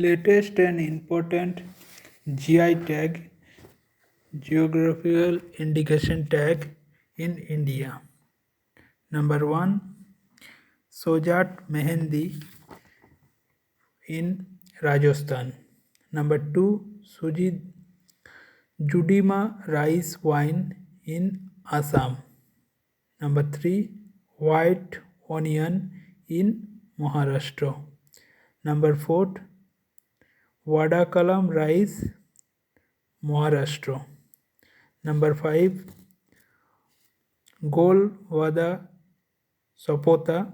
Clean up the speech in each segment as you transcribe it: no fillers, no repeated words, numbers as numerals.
Latest and important GI tag, geographical indication tag in India. Number 1, Sojat Mehendi in Rajasthan. Number 2, Judima rice wine in Assam. Number 3, white onion in Maharashtra. Number 4, Vadakalam rice, Maharashtra. Number 5, Golwada Sapota,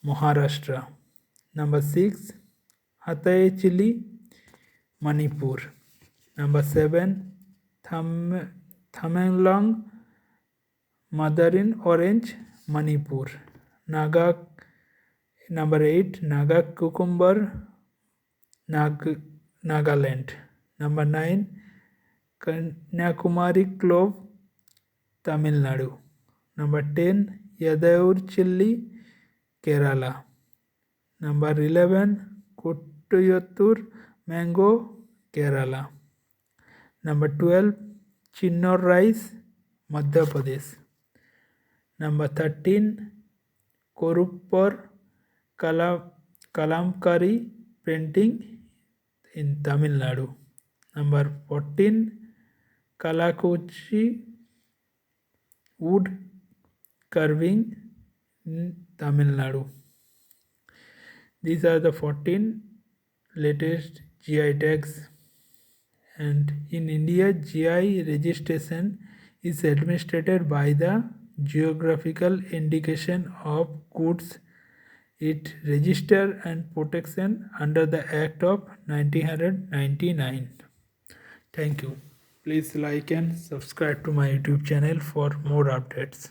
Maharashtra. Number 6, Hatay chili, Manipur. Number 7, Thamenglang Mandarin orange, Manipur. Number 8, Naga cucumber, Nagaland. Number 9, Kanyakumari clove, Tamil Nadu. Number 10, Yadaur chilli, Kerala. Number 11, Kottayattur mango, Kerala. Number 12, Chinnor rice, Madhya Pradesh. Number 13, Koruppar Kalamkari painting in Tamil Nadu. Number 14, Kalakuchi wood carving in Tamil Nadu. These are the 14 latest GI tags. And in India, GI registration is administered by the Geographical Indication of Goods. It register and protection under the Act of 1999. Thank you. Please like and subscribe to my YouTube channel for more updates.